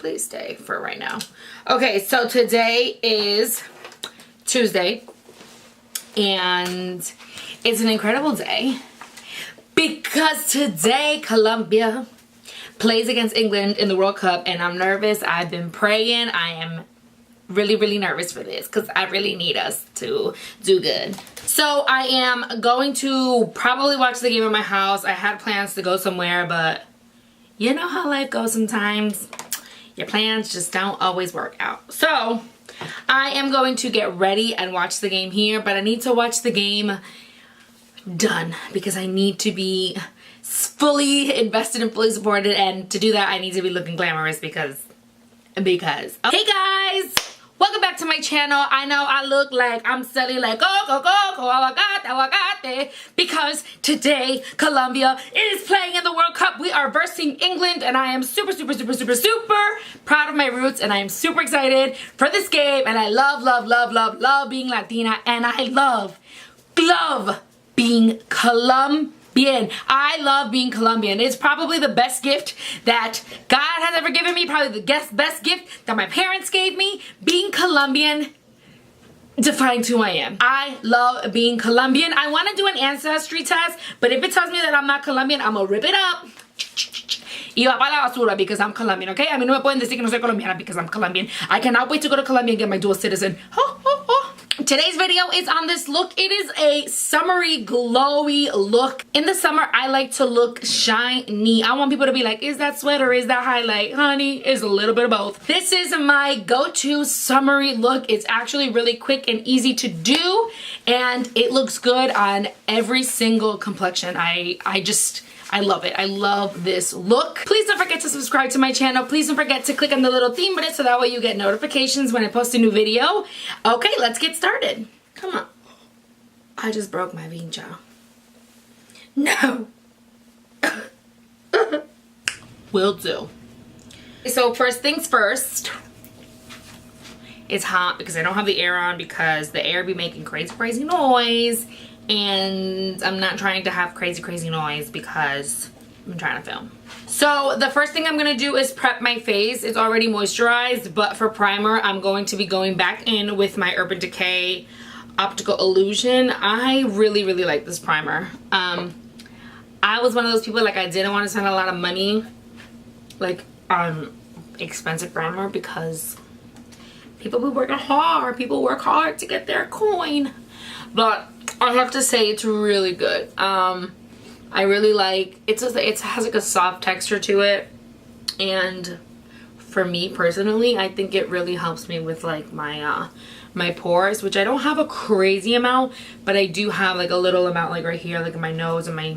Please stay for right now. Okay, so today is Tuesday, and it's an incredible day because today Colombia plays against England in the World Cup, and I'm nervous. I've been praying. I am really nervous for this because I really need us to do good. So I am going to probably watch the game at my house. I had plans to go somewhere, but you know how life goes sometimes. Your plans just don't always work out. So I am going to get ready and watch the game here, but I need to watch the game done because I need to be fully invested and fully supported, and to do that I need to be looking glamorous because hey guys, welcome back to my channel. I know I look like I'm selling like aguacate because today Colombia is playing in the World Cup. We are versing England, and I am super proud of my roots, and I am super excited for this game. And I love being Latina, and I love being Colombian. I love being Colombian. It's probably the best gift that God has ever given me. Probably the best gift that my parents gave me. Being Colombian defines who I am. I love being Colombian. I want to do an ancestry test, but if it tells me that I'm not Colombian, I'm gonna rip it up y va para la basura because I'm Colombian, okay? A mí no me pueden decir que no soy colombiana because I'm Colombian. I cannot wait to go to Colombia and get my dual citizen. Today's video is on this look. It is a summery, glowy look. In the summer, I like to look shiny. I want people to be like, is that sweater? Is that highlight? Honey, it's a little bit of both. This is my go-to summery look. It's actually really quick and easy to do, and it looks good on every single complexion. I love it. I love this look. Please don't forget to subscribe to my channel. Please don't forget to click on the little theme button so that way you get notifications when I post a new video. Okay, let's get started. Come on. I just broke my vincha. No. Will do. So first things first. It's hot because I don't have the air on because the air be making crazy noise. And I'm not trying to have crazy noise because I'm trying to film. So the first thing I'm gonna do is prep my face. It's already moisturized, but for primer I'm going to be going back in with my Urban Decay Optical Illusion. I really like this primer. I was one of those people, like, I didn't want to spend a lot of money like on expensive primer because people be working hard. People work hard to get their coin. But I have to say it's really good. I really like it. It has like a soft texture to it, and for me personally, I think it really helps me with like my my pores, which I don't have a crazy amount, but I do have like a little amount, like right here, like in my nose and my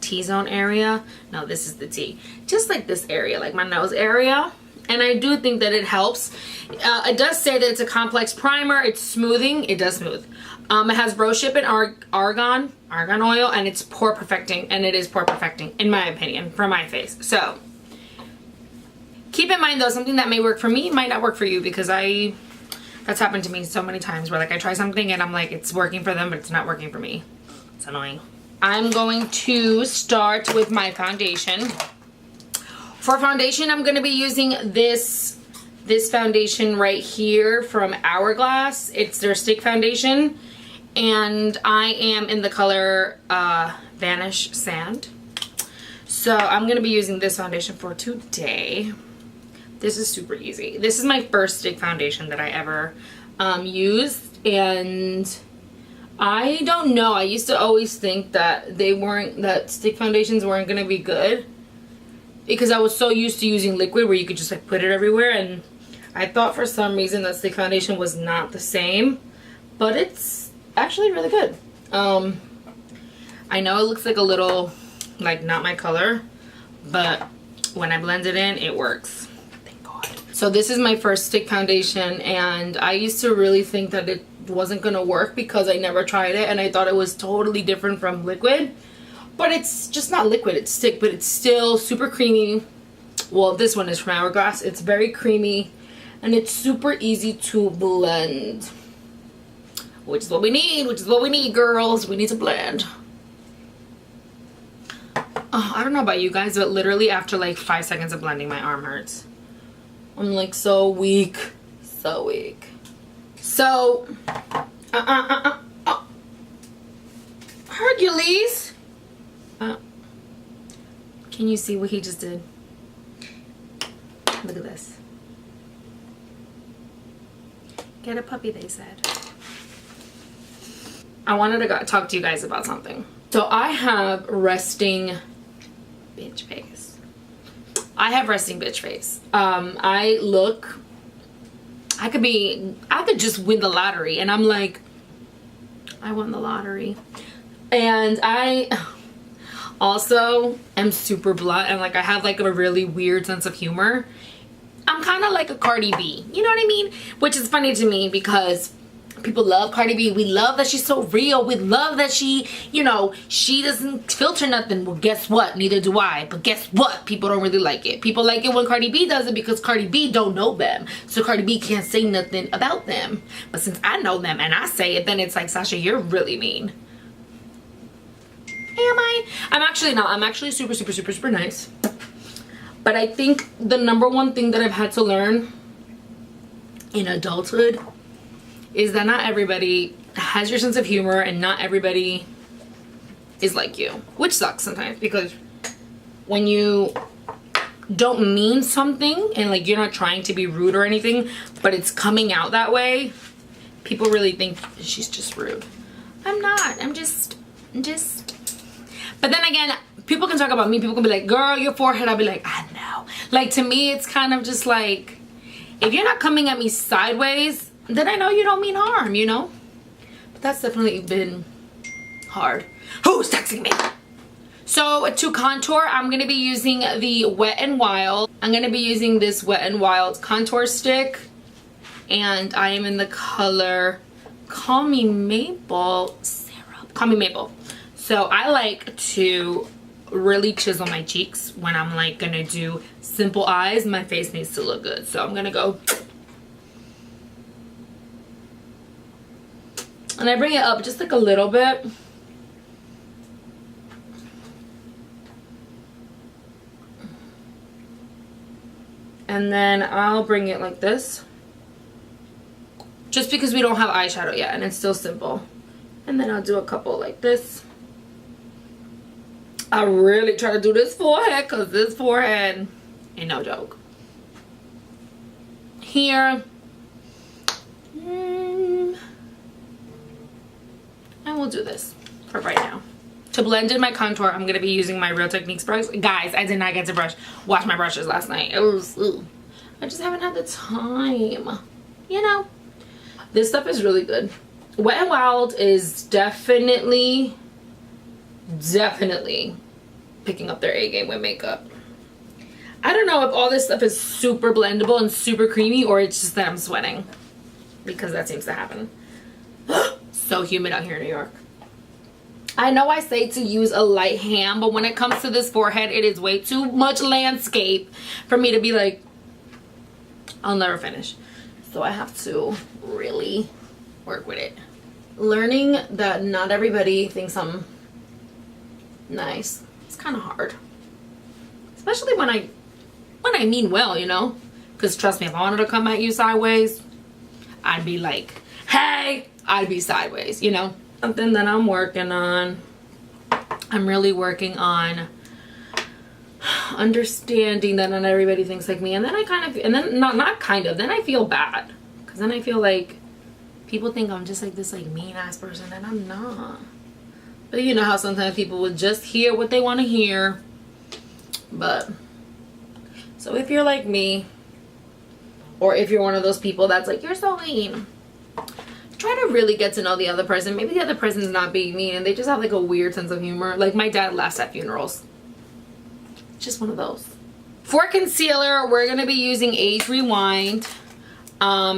T-zone area. No, this is the T. Just like this area, like my nose area. And I do think that it helps. It does say that it's a complex primer. It's smoothing. It does smooth. It has rosehip and argan oil, and it's pore perfecting, and it is pore perfecting in my opinion for my face. So keep in mind though, something that may work for me might not work for you, because that's happened to me so many times where like I try something and I'm like, it's working for them but it's not working for me. It's annoying. I'm going to start with my foundation. For foundation, I'm going to be using this foundation right here from Hourglass. It's their stick foundation, and I am in the color Vanish Sand. So I'm going to be using this foundation for today. This is super easy. This is my first stick foundation that I ever used, and I don't know. I used to always think that that stick foundations weren't going to be good, because I was so used to using liquid where you could just like put it everywhere, and I thought for some reason that stick foundation was not the same, but it's actually really good. I know it looks like a little like not my color, but when I blend it in, it works. Thank God. So this is my first stick foundation, and I used to really think that it wasn't gonna work because I never tried it, and I thought it was totally different from liquid. But it's just not liquid, it's stick, but it's still super creamy. Well, this one is from Hourglass. It's very creamy, and it's super easy to blend. Which is what we need, girls. We need to blend. Oh, I don't know about you guys, but literally after like 5 seconds of blending, my arm hurts. I'm like so weak. So weak. So, Hercules. Can you see what he just did? Look at this. Get a puppy, they said. I wanted to talk to you guys about something. So I have resting bitch face. I have resting bitch face. I could just win the lottery and I'm like, I won the lottery. And I also am super blunt and like I have like a really weird sense of humor. I'm kind of like a Cardi B, you know what I mean? Which is funny to me because people love Cardi B. We love that she's so real. We love that she, you know, she doesn't filter nothing. Well, guess what? Neither do I. But guess what? People don't really like it. People like it when Cardi B does it because Cardi B don't know them. So Cardi B can't say nothing about them. But since I know them and I say it, then it's like, Sasha, you're really mean. Am I? I'm actually not. I'm actually super, super, super, super nice. But I think the number one thing that I've had to learn in adulthood is that not everybody has your sense of humor and not everybody is like you. Which sucks sometimes because when you don't mean something and like you're not trying to be rude or anything, but it's coming out that way, people really think she's just rude. I'm not. I'm just. But then again, people can talk about me. People can be like, girl, your forehead. I'll be like, I know. Like, to me, it's kind of just like, if you're not coming at me sideways, then I know you don't mean harm, you know? But that's definitely been hard. Who's texting me? So, to contour, I'm going to be using the Wet n Wild. I'm going to be using this Wet n Wild contour stick. And I am in the color Call Me Maple Syrup. Call Me Maple. So, I like to really chisel my cheeks when I'm like gonna do simple eyes. My face needs to look good, so I'm gonna go and I bring it up just like a little bit, and then I'll bring it like this just because we don't have eyeshadow yet and it's still simple, and then I'll do a couple like this. I really try to do this forehead because this forehead ain't no joke. Here. And we'll do this for right now. To blend in my contour, I'm going to be using my Real Techniques brush. Guys, I did not get to wash my brushes last night. It was, I just haven't had the time. You know. This stuff is really good. Wet n Wild is definitely picking up their A game with makeup. I don't know if all this stuff is super blendable and super creamy or it's just that I'm sweating, because that seems to happen. So humid out here in New York. I know I say to use a light hand, but when it comes to this forehead, it is way too much landscape for me to be like, I'll never finish. So I have to really work with it. Learning that not everybody thinks I'm nice. It's kind of hard, especially when I mean well, you know, because trust me, if I wanted to come at you sideways, I'd be like, hey, I'd be sideways, you know. Something that I'm working on. I'm really working on understanding that not everybody thinks like me, and then I kind of, and then not kind of, then I feel bad because then I feel like people think I'm just like this like mean ass person, and I'm not. But you know how sometimes people would just hear what they want to hear. But so if you're like me, or if you're one of those people that's like, you're so mean, try to really get to know the other person. Maybe the other person's not being mean and they just have like a weird sense of humor. Like my dad laughs at funerals. Just one of those. For concealer, we're going to be using Age Rewind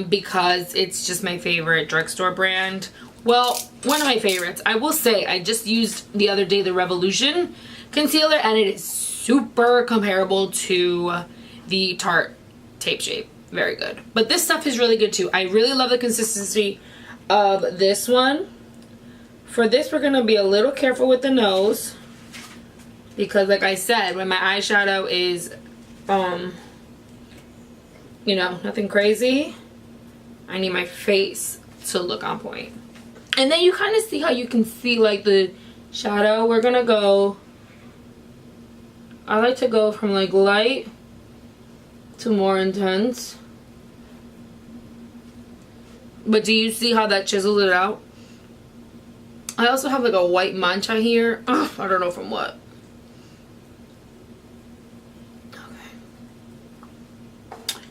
because it's just my favorite drugstore brand. Well, one of my favorites. I will say, I just used the other day the Revolution concealer and it is super comparable to the Tarte Tape Shape. Very good. But this stuff is really good too. I really love the consistency of this one. For this, we're going to be a little careful with the nose because like I said, when my eyeshadow is you know, nothing crazy. I need my face to look on point. And then you kind of see how you can see like the shadow. We're gonna go, I like to go from like light to more intense. But do you see how that chiseled it out? I also have like a white mancha here. Ugh, I don't know from what. Okay.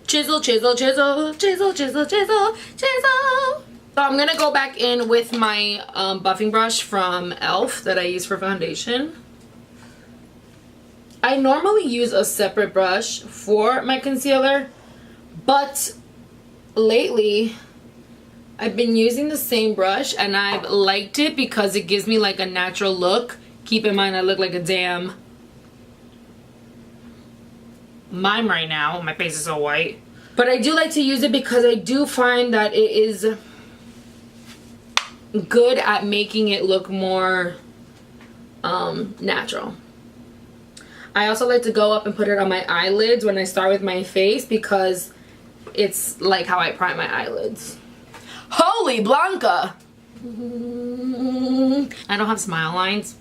Chisel, chisel, chisel, chisel, chisel, chisel, chisel. So I'm gonna go back in with my buffing brush from e.l.f. that I use for foundation. I normally use a separate brush for my concealer, but lately I've been using the same brush and I've liked it because it gives me like a natural look. Keep in mind I look like a damn mime right now. My face is so white. But I do like to use it because I do find that it is good at making it look more natural. I also like to go up and put it on my eyelids when I start with my face because it's like how I prime my eyelids. Holy Blanca! I don't have smile lines.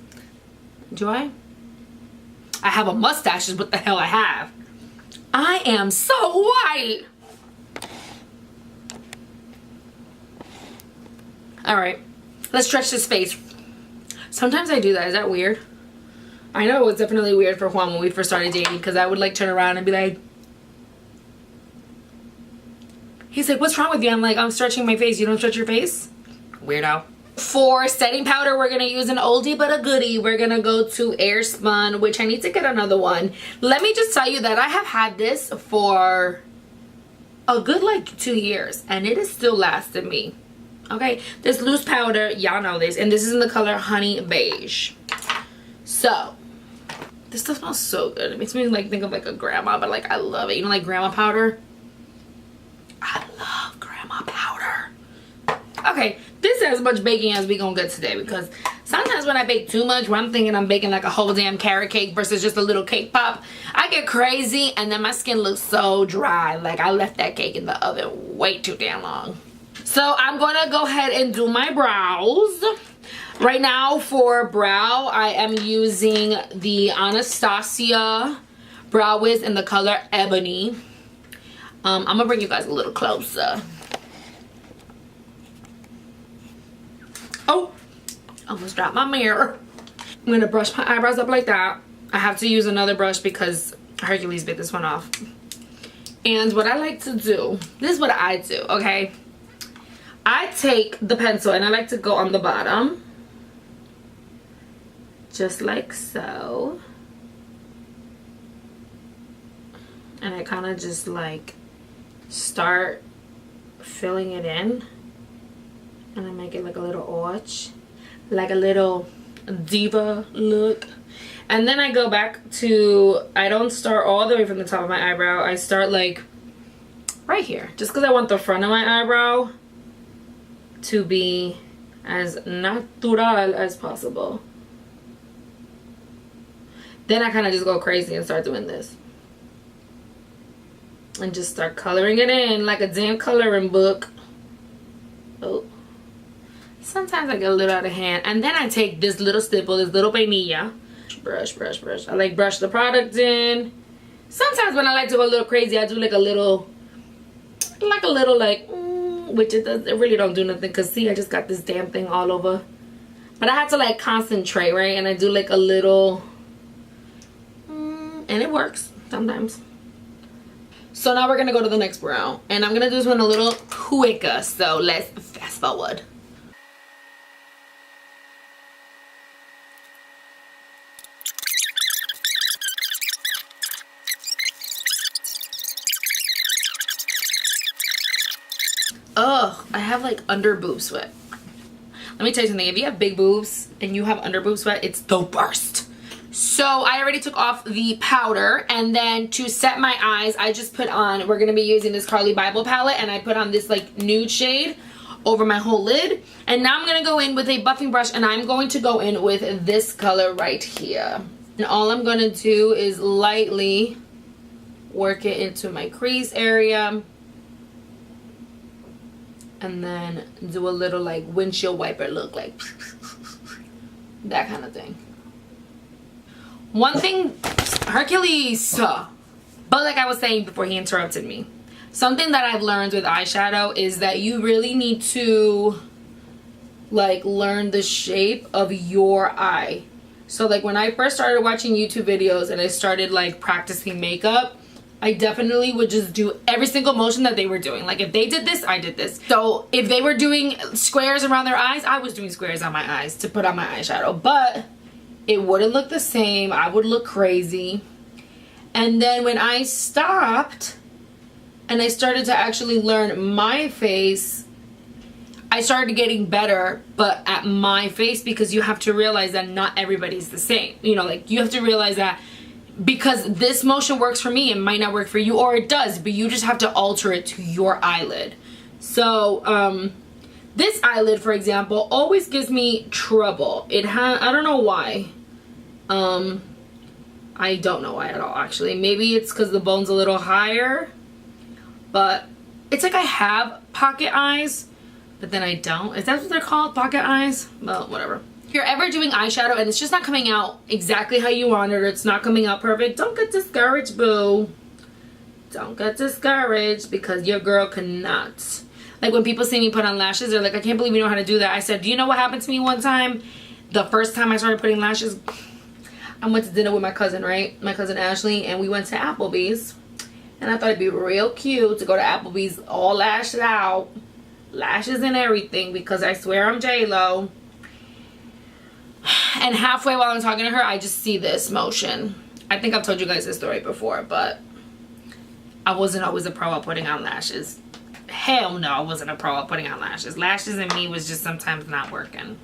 Do I? I have a mustache is what the hell I have. I am so white! Alright, let's stretch this face. Sometimes I do that. Is that weird? I know it was definitely weird for Juan when we first started dating because I would like turn around and be like, he's like, what's wrong with you? I'm like, I'm stretching my face. You don't stretch your face? Weirdo. For setting powder, we're going to use an oldie but a goodie. We're going to go to Airspun, which I need to get another one. Let me just tell you that I have had this for a good like 2 years and it is still lasting me. Okay, this loose powder, y'all know this, and this is in the color Honey Beige. So, this stuff smells so good. It makes me like think of like a grandma, but like I love it. You know, like grandma powder? I love grandma powder. Okay, this is as much baking as we gonna get today because sometimes when I bake too much, when I'm thinking I'm baking like a whole damn carrot cake versus just a little cake pop, I get crazy and then my skin looks so dry. Like I left that cake in the oven way too damn long. So I'm gonna go ahead and do my brows. Right now for brow, I am using the Anastasia Brow Wiz in the color Ebony. I'm gonna bring you guys a little closer. Oh, almost dropped my mirror. I'm gonna brush my eyebrows up like that. I have to use another brush because Hercules bit this one off. And what I like to do, this is what I do, okay? I take the pencil and I like to go on the bottom. Just like so. And I kind of just like start filling it in. And I make it like a little arch. Like a little diva look. And then I go back to, I don't start all the way from the top of my eyebrow. I start like right here. Just because I want the front of my eyebrow to be as natural as possible. Then I kind of just go crazy and start doing this. And just start coloring it in like a damn coloring book. Oh. Sometimes I get a little out of hand. And then I take this little stipple, this little vainilla. Brush, brush, brush. I like brush the product in. Sometimes when I like to go a little crazy, I do like a little, which it really don't do nothing. Because see, I just got this damn thing all over. But I have to like concentrate, right? And I do like a little, and it works sometimes. So now we're going to go to the next brow. And I'm going to do this one a little quicker. So let's fast forward. Ugh, I have like under boob sweat. Let me tell you something. If you have big boobs and you have under boob sweat, it's the worst. So I already took off the powder, and then to set my eyes, I just put on, we're going to be using this Carly Bible palette, and I put on this like nude shade over my whole lid. And now I'm going to go in with a buffing brush, and I'm going to go in with this color right here. And all I'm going to do is lightly work it into my crease area. And then do a little like windshield wiper look, like that kind of thing. One thing, Hercules, but like I was saying before he interrupted me, something that I've learned with eyeshadow is that you really need to like learn the shape of your eye. So like when I first started watching YouTube videos and I started like practicing makeup, I definitely would just do every single motion that they were doing. Like if they did this, I did this. So if they were doing squares around their eyes, I was doing squares on my eyes to put on my eyeshadow. But it wouldn't look the same. I would look crazy. And then when I stopped and I started to actually learn my face, I started getting better, but at my face, because you have to realize that not everybody's the same. You know, like you have to realize that because this motion works for me, it might not work for you, or it does, but you just have to alter it to your eyelid. So, this eyelid, for example, always gives me trouble. I don't know why. I don't know why at all, actually. Maybe it's because the bone's a little higher, but it's like I have pocket eyes, but then I don't. Is that what they're called? Pocket eyes? Well, whatever. If you're ever doing eyeshadow and it's just not coming out exactly how you want it, or it's not coming out perfect, don't get discouraged, boo. Don't get discouraged, because your girl cannot. Like when people see me put on lashes, they're like, I can't believe you know how to do that. I said, do you know what happened to me one time? The first time I started putting lashes, I went to dinner with my cousin, right? My cousin Ashley, and we went to Applebee's. And I thought it'd be real cute to go to Applebee's all lashed out. Lashes and everything, because I swear I'm J-Lo. And halfway while I'm talking to her, I just see this motion. I think I've told you guys this story before, but I wasn't always a pro at putting on lashes. Hell no, I wasn't a pro at putting on lashes. Lashes and me was just sometimes not working.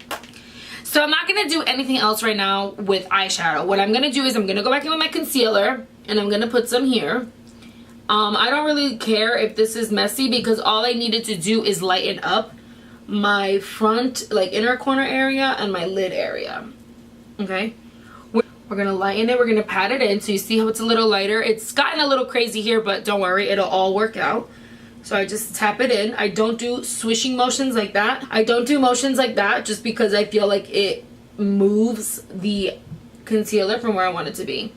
So I'm not going to do anything else right now with eyeshadow. What I'm going to do is I'm going to go back in with my concealer, and I'm going to put some here. I don't really care if this is messy, because all I needed to do is lighten up my front, like inner corner area, and my lid area. Okay, we're gonna lighten it, we're gonna pat it in so you see how it's a little lighter. It's gotten a little crazy here, but don't worry, it'll all work out. So I just tap it in. I don't do swishing motions like that. I don't do motions like that just because I feel like it moves the concealer from where I want it to be.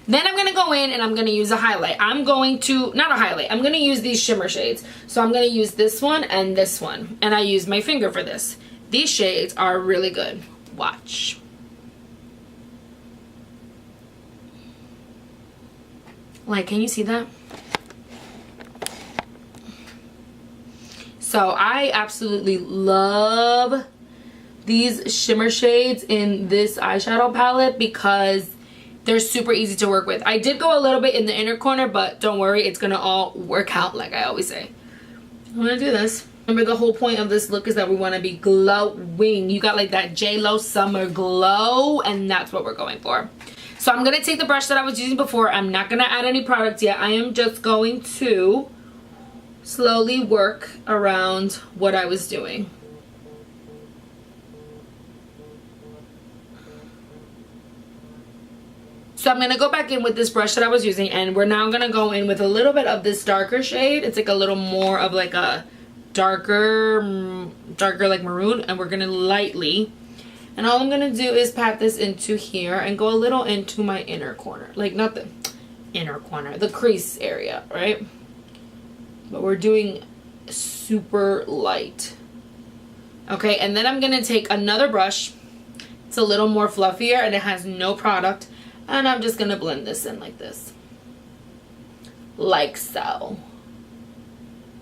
Then I'm going to go in and I'm going to use a highlight. I'm going to, not a highlight, I'm going to use these shimmer shades. So I'm going to use this one and this one. And I use my finger for this. These shades are really good. Watch. Like, can you see that? So I absolutely love these shimmer shades in this eyeshadow palette because they're super easy to work with. I did go a little bit in the inner corner, but don't worry, it's gonna all work out like I always say. I'm gonna do this. Remember, the whole point of this look is that we wanna be glowing. You got like that J-Lo summer glow, and that's what we're going for. So I'm gonna take the brush that I was using before. I'm not gonna add any product yet. I am just going to slowly work around what I was doing. So I'm going to go back in with this brush that I was using, and we're now going to go in with a little bit of this darker shade. It's like a little more of like a darker like maroon, and we're going to lightly, and all I'm going to do is pat this into here and go a little into my inner corner. Like, not the inner corner, the crease area, right? But we're doing super light. Okay, and then I'm going to take another brush. It's a little more fluffier and it has no product. And I'm just going to blend this in like this. Like so.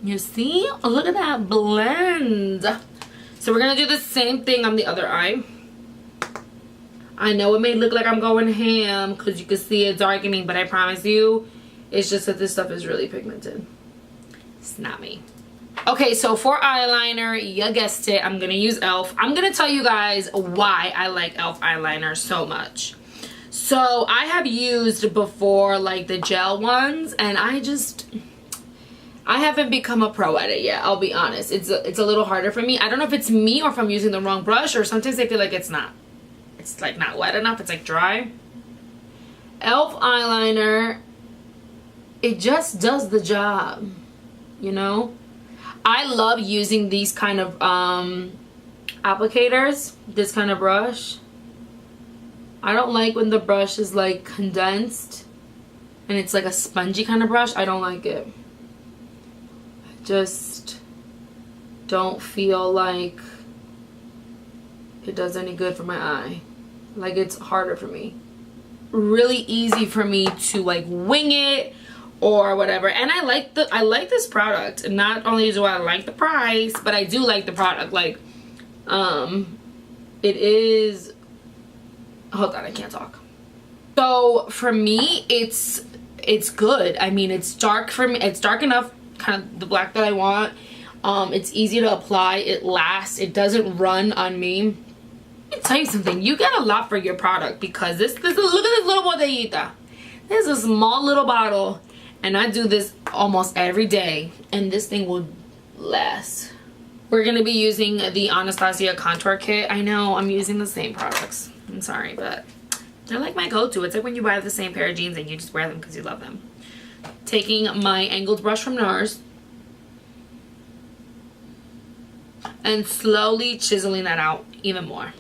You see? Look at that blend. So we're going to do the same thing on the other eye. I know it may look like I'm going ham because you can see it darkening, but I promise you, it's just that this stuff is really pigmented. It's not me. Okay, so for eyeliner, you guessed it, I'm going to use e.l.f. I'm going to tell you guys why I like e.l.f. eyeliner so much. So I have used before like the gel ones, and I haven't become a pro at it yet. I'll be honest. It's a little harder for me. I don't know if it's me or if I'm using the wrong brush, or sometimes I feel like it's not. It's like not wet enough. It's like dry. e.l.f. eyeliner it just does the job, you know. I love using these kind of applicators, this kind of brush. I don't like when the brush is like condensed and it's like a spongy kind of brush. I don't like it. I just don't feel like it does any good for my eye. Like, it's harder for me. Really easy for me to like wing it or whatever. And I like this product. And not only do I like the price, but I do like the product. Like, it is, hold on, I can't talk. So for me, it's good. I mean, it's dark for me. It's dark enough, kind of the black that I want. It's easy to apply. It lasts. It doesn't run on me. Let me tell you something. You get a lot for your product, because this look at this little botellita. This is a small little bottle, and I do this almost every day, and this thing will last. We're gonna be using the Anastasia contour kit. I know I'm using the same products. I'm sorry, but they're like my go-to. It's like when you buy the same pair of jeans and you just wear them because you love them. Taking my angled brush from NARS and slowly chiseling that out even more.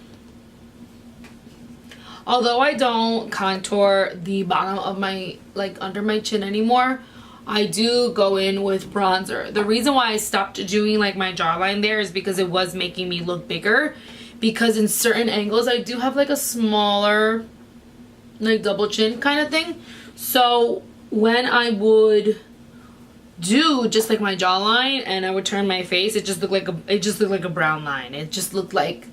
Although I don't contour the bottom of my, like, under my chin anymore, I do go in with bronzer. The reason why I stopped doing like my jawline there is because it was making me look bigger, because in certain angles I do have like a smaller, like, double chin kind of thing. So when I would do just like my jawline and I would turn my face, it just looked like a brown line. It just looked like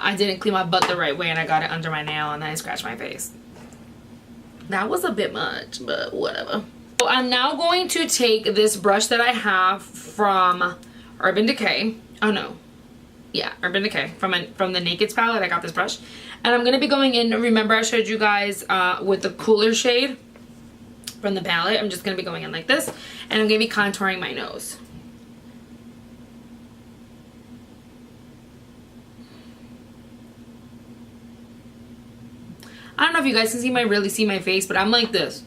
I didn't clean my butt the right way and I got it under my nail and then I scratched my face. That was a bit much, but whatever. So I'm now going to take this brush that I have from Urban Decay. Oh no. Yeah, Urban Decay. From the Nakeds palette, I got this brush. And I'm going to be going in, remember I showed you guys with the cooler shade from the palette. I'm just going to be going in like this. And I'm going to be contouring my nose. I don't know if you guys can really see my face, but I'm like this.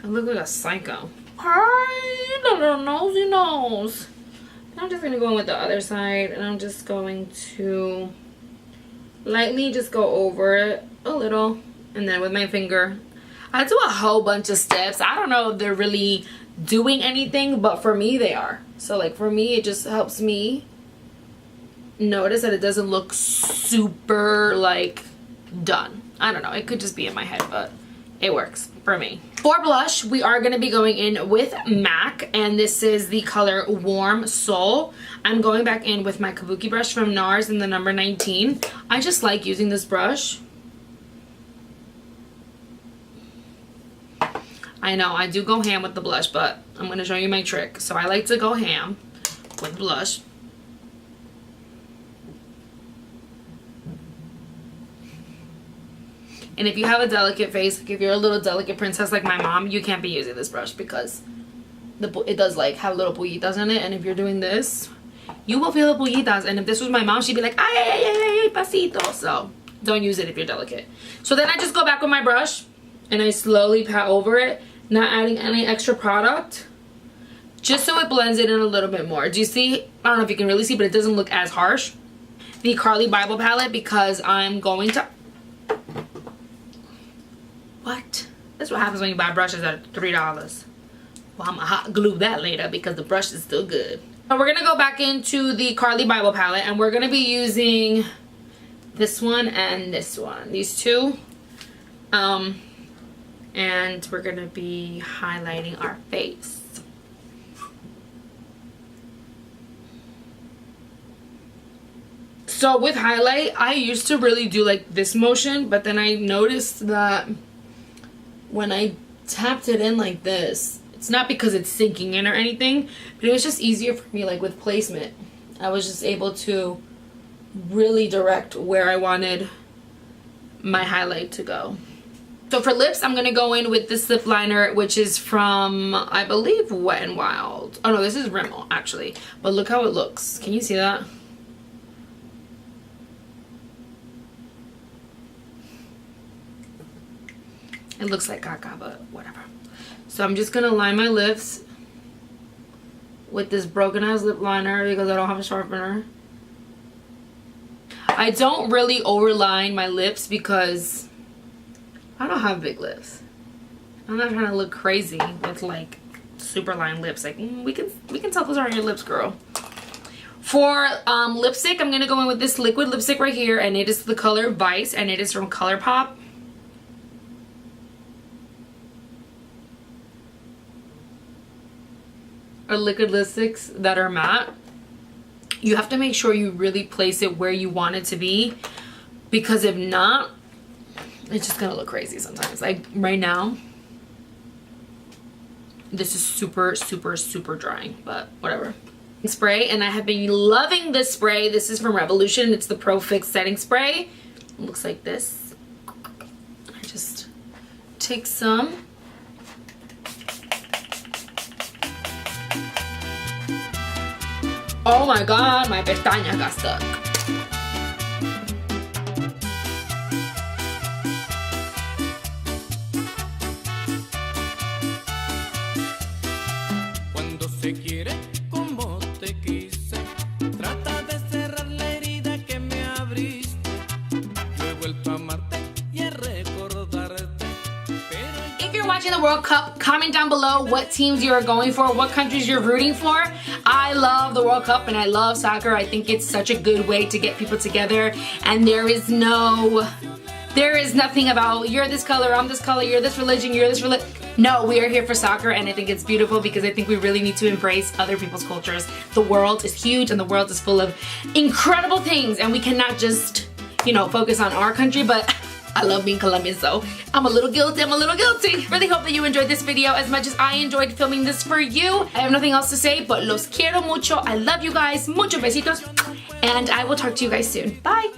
I look like a psycho. Hi, the little nosy nose. And I'm just going to go in with the other side, and I'm just going to lightly just go over it a little, and then with my finger. I do a whole bunch of steps. I don't know if they're really doing anything, but for me they are. So like for me, it just helps me notice that it doesn't look super like done. I don't know, it could just be in my head, but it works for me. For blush, we are going to be going in with MAC, and this is the color Warm Soul. I'm going back in with my Kabuki brush from NARS in the number 19. I just like using this brush. I know I do go ham with the blush, but I'm going to show you my trick. So I like to go ham with blush. And if you have a delicate face, like if you're a little delicate princess like my mom, you can't be using this brush because it does like have little pullitas in it. And if you're doing this, you will feel the pullitas. And if this was my mom, she'd be like, ay, ay, ay, ay, pasito. So don't use it if you're delicate. So then I just go back with my brush and I slowly pat over it, not adding any extra product, just so it blends it in a little bit more. Do you see? I don't know if you can really see, but it doesn't look as harsh. The Carly Bible palette, because I'm going to... What? That's what happens when you buy brushes at $3. Well, I'm gonna hot glue that later because the brush is still good. So we're gonna go back into the Carly Bible palette, and we're gonna be using this one and this one, these two. And we're gonna be highlighting our face. So with highlight, I used to really do like this motion, but then I noticed that when I tapped it in like this, it's not because it's sinking in or anything, but it was just easier for me, like with placement. I was just able to really direct where I wanted my highlight to go. So for lips, I'm going to go in with this lip liner, which is from, I believe, Wet n Wild. Oh no, this is Rimmel actually, but look how it looks. Can you see that? It looks like caca, but whatever. So I'm just gonna line my lips with this broken ass lip liner because I don't have a sharpener. I don't really overline my lips because I don't have big lips. I'm not trying to look crazy with like super lined lips. Like we can tell those aren't your lips, girl. For lipstick, I'm gonna go in with this liquid lipstick right here, and it is the color Vice, and it is from ColourPop. Or liquid lipsticks that are matte. You have to make sure you really place it where you want it to be, because if not, it's just gonna look crazy sometimes. Like right now, this is super, super, super drying, but whatever. Spray, and I have been loving this spray. This is from Revolution. It's the Pro Fix setting spray. It looks like this. I just take some. Oh my god, my pestañas got stuck. Cuando se quiere como te quise, trata de cerrar la herida que me abriste. Yo he vuelto a amarte y a recordarte. If you're watching the World Cup, comment down below what teams you are going for, what countries you're rooting for. I love the World Cup and I love soccer. I think it's such a good way to get people together, and there is nothing about you're this color, I'm this color, you're this religion, you're this religion. No, we are here for soccer, and I think it's beautiful because I think we really need to embrace other people's cultures. The world is huge and the world is full of incredible things, and we cannot just, you know, focus on our country, but I love being Colombian, so I'm a little guilty. Really hope that you enjoyed this video as much as I enjoyed filming this for you. I have nothing else to say, but los quiero mucho. I love you guys. Muchos besitos. And I will talk to you guys soon. Bye.